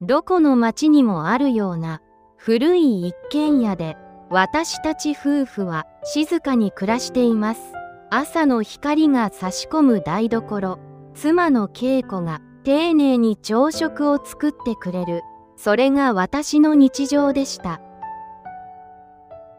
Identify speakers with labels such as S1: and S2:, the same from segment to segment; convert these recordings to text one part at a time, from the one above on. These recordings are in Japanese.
S1: どこの町にもあるような古い一軒家で、私たち夫婦は静かに暮らしています。朝の光が差し込む台所、妻の恵子が丁寧に朝食を作ってくれる。それが私の日常でした。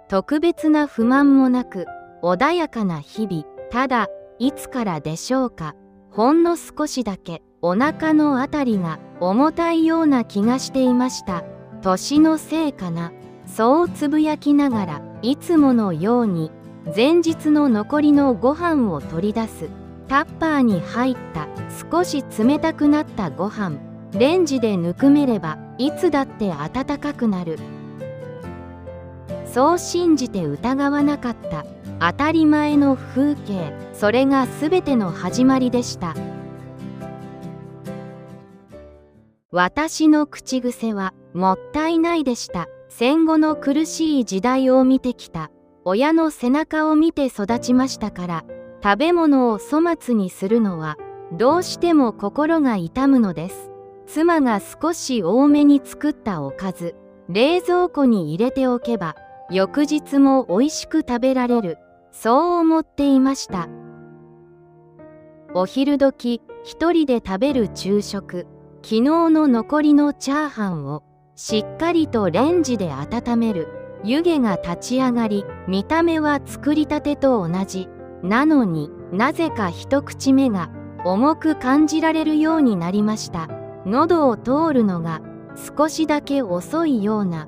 S1: 特別な不満もなく、穏やかな日々。ただ、いつからでしょうか、ほんの少しだけお腹のあたりが重たいような気がしていました。年のせいかな、そうつぶやきながら、いつものように前日の残りのご飯を取り出す。タッパーに入った少し冷たくなったご飯、レンジでぬくめればいつだって温かくなる。そう信じて疑わなかった当たり前の風景、それが全ての始まりでした。私の口癖はもったいないでした。戦後の苦しい時代を見てきた親の背中を見て育ちましたから、食べ物を粗末にするのはどうしても心が痛むのです。妻が少し多めに作ったおかず、冷蔵庫に入れておけば翌日も美味しく食べられる、そう思っていました。お昼時、一人で食べる昼食、昨日の残りのチャーハンをしっかりとレンジで温める。湯気が立ち上がり、見た目は作りたてと同じ。なのになぜか一口目が重く感じられるようになりました。喉を通るのが少しだけ遅いような。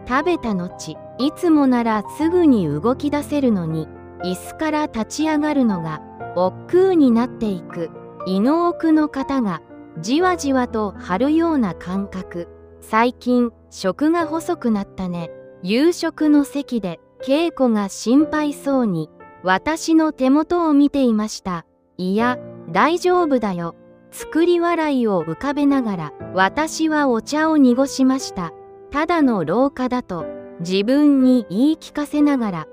S1: 食べた後、いつもならすぐに動き出せるのに、椅子から立ち上がるのが億劫になっていく。胃の奥の方がじわじわと張るような感覚。最近食が細くなったね。夕食の席で恵子が心配そうに私の手元を見ていました。いや、大丈夫だよ。作り笑いを浮かべながら私はお茶を濁しました。ただの老化だと自分に言い聞かせながら。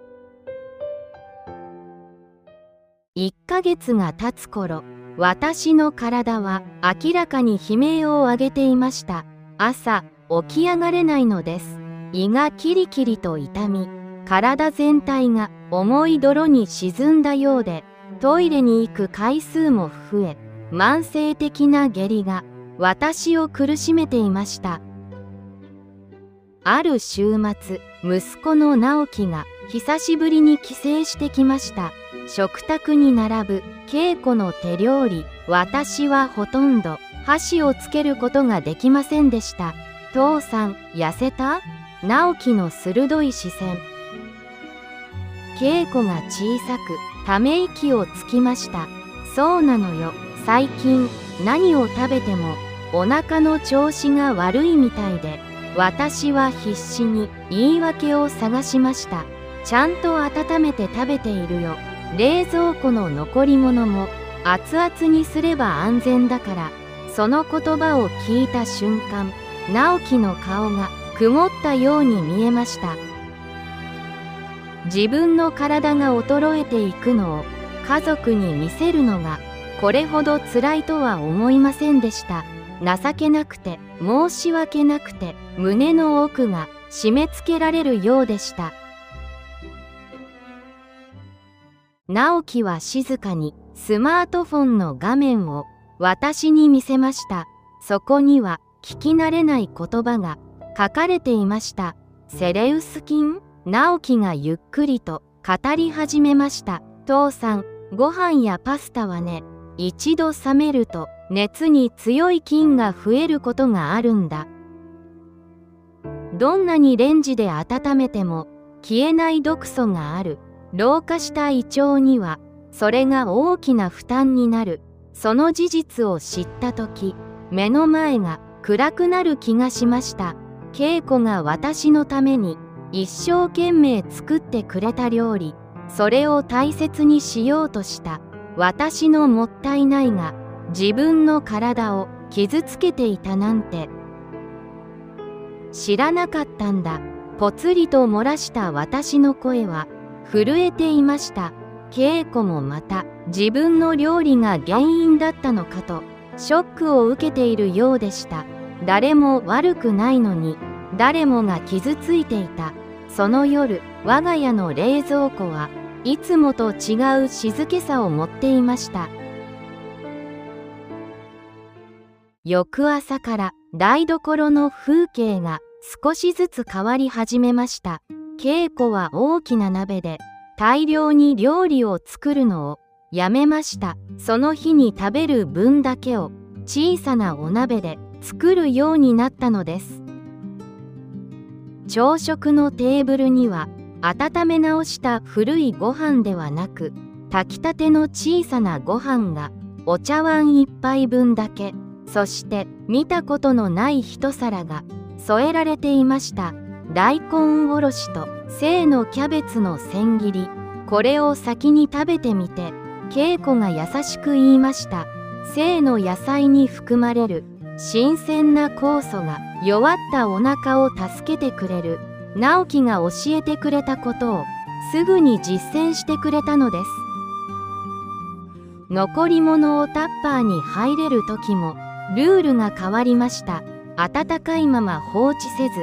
S1: 1ヶ月が経つ頃、私の体は明らかに悲鳴を上げていました。朝起き上がれないのです。胃がキリキリと痛み、体全体が重い泥に沈んだようで、トイレに行く回数も増え、慢性的な下痢が私を苦しめていました。ある週末、息子の直樹が久しぶりに帰省してきました。食卓に並ぶ恵子の手料理、私はほとんど箸をつけることができませんでした。父さん、痩せた？直樹の鋭い視線。恵子が小さくため息をつきました。そうなのよ、最近何を食べてもお腹の調子が悪いみたいで、私は必死に言い訳を探しました。ちゃんと温めて食べているよ。冷蔵庫の残り物も熱々にすれば安全だから。その言葉を聞いた瞬間、直樹の顔が曇ったように見えました。自分の体が衰えていくのを家族に見せるのがこれほど辛いとは思いませんでした。情けなくて申し訳なくて、胸の奥が締め付けられるようでした。直樹は静かにスマートフォンの画面を私に見せました。そこには聞き慣れない言葉が書かれていました。セレウス菌？直樹がゆっくりと語り始めました。父さん、ご飯やパスタはね、一度冷めると熱に強い菌が増えることがあるんだ。どんなにレンジで温めても消えない毒素がある。老化した胃腸にはそれが大きな負担になる。その事実を知った時、目の前が暗くなる気がしました。恵子が私のために一生懸命作ってくれた料理、それを大切にしようとした私のもったいないが、自分の体を傷つけていたなんて知らなかったんだ。ぽつりと漏らした私の声は震えていました。恵子もまた自分の料理が原因だったのかとショックを受けているようでした。誰も悪くないのに、誰もが傷ついていた。その夜、我が家の冷蔵庫はいつもと違う静けさを持っていました。翌朝から台所の風景が少しずつ変わり始めました。恵子は大きな鍋で大量に料理を作るのをやめました。その日に食べる分だけを小さなお鍋で作るようになったのです。朝食のテーブルには温め直した古いご飯ではなく、炊きたての小さなご飯がお茶碗一杯分だけ、そして見たことのない一皿が添えられていました。大根おろしと生のキャベツの千切り。これを先に食べてみて、恵子が優しく言いました。生の野菜に含まれる新鮮な酵素が弱ったお腹を助けてくれる。直樹が教えてくれたことをすぐに実践してくれたのです。残り物をタッパーに入れる時もルールが変わりました。温かいまま放置せず、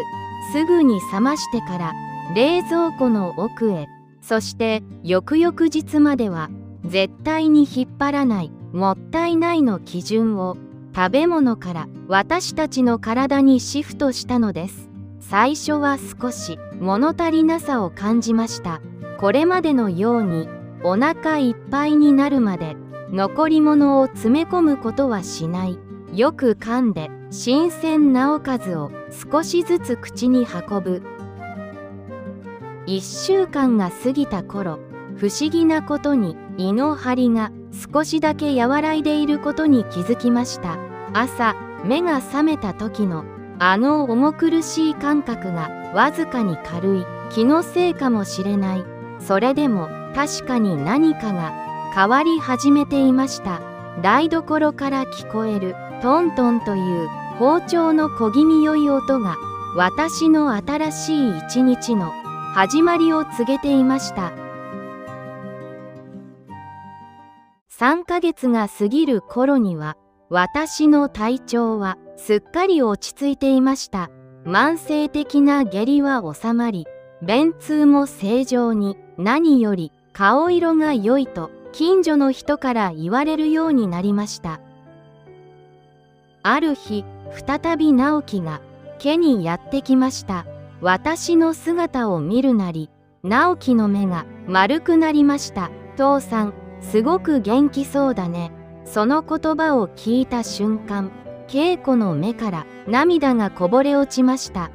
S1: すぐに冷ましてから冷蔵庫の奥へ、そして翌々日までは絶対に引っ張らない、もったいないの基準を食べ物から私たちの体にシフトしたのです。最初は少し物足りなさを感じました。これまでのようにお腹いっぱいになるまで残り物を詰め込むことはしない。よく噛んで新鮮なおかずを少しずつ口に運ぶ。1週間が過ぎた頃、不思議なことに胃の張りが少しだけ和らいでいることに気づきました。朝目が覚めた時のあの重苦しい感覚がわずかに軽い。気のせいかもしれない。それでも確かに何かが変わり始めていました。台所から聞こえるトントンという包丁の小気味よい音が私の新しい一日の始まりを告げていました。3ヶ月が過ぎる頃には私の体調はすっかり落ち着いていました。慢性的な下痢は収まり、便通も正常に、何より顔色が良いと近所の人から言われるようになりました。ある日、再び直樹が家にやってきました。私の姿を見るなり、直樹の目が丸くなりました。父さん、すごく元気そうだね。その言葉を聞いた瞬間、恵子の目から涙がこぼれ落ちました。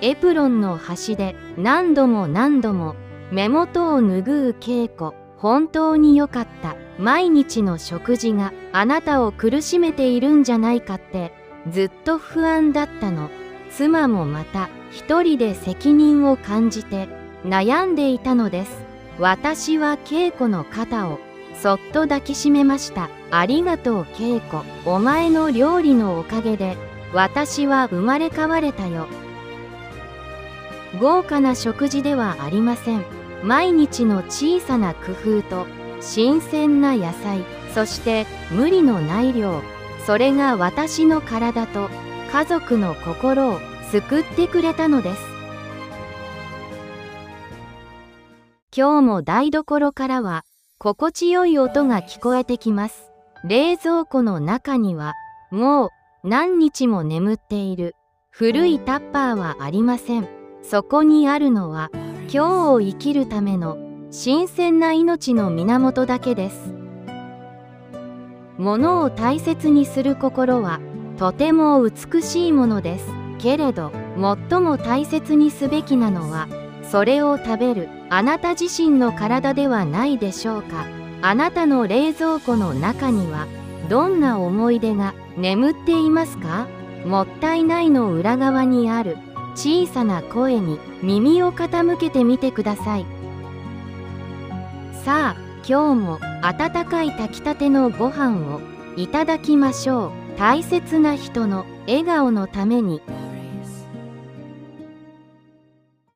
S1: エプロンの端で何度も何度も目元を拭う恵子。本当によかった。毎日の食事があなたを苦しめているんじゃないかってずっと不安だったの。妻もまた一人で責任を感じて悩んでいたのです。私は恵子の肩をそっと抱きしめました。ありがとう恵子。お前の料理のおかげで私は生まれ変われたよ。豪華な食事ではありません。毎日の小さな工夫と新鮮な野菜、そして無理のない量、それが私の体と家族の心を救ってくれたのです。今日も台所からは心地よい音が聞こえてきます。冷蔵庫の中にはもう何日も眠っている古いタッパーはありません。そこにあるのは今日を生きるための新鮮な命の源だけです。物を大切にする心はとても美しいものです。けれど最も大切にすべきなのはそれを食べるあなた自身の体ではないでしょうか。あなたの冷蔵庫の中にはどんな思い出が眠っていますか。もったいないの裏側にある小さな声に耳を傾けてみてください。さあ、今日も温かい炊きたてのご飯をいただきましょう。大切な人の笑顔のために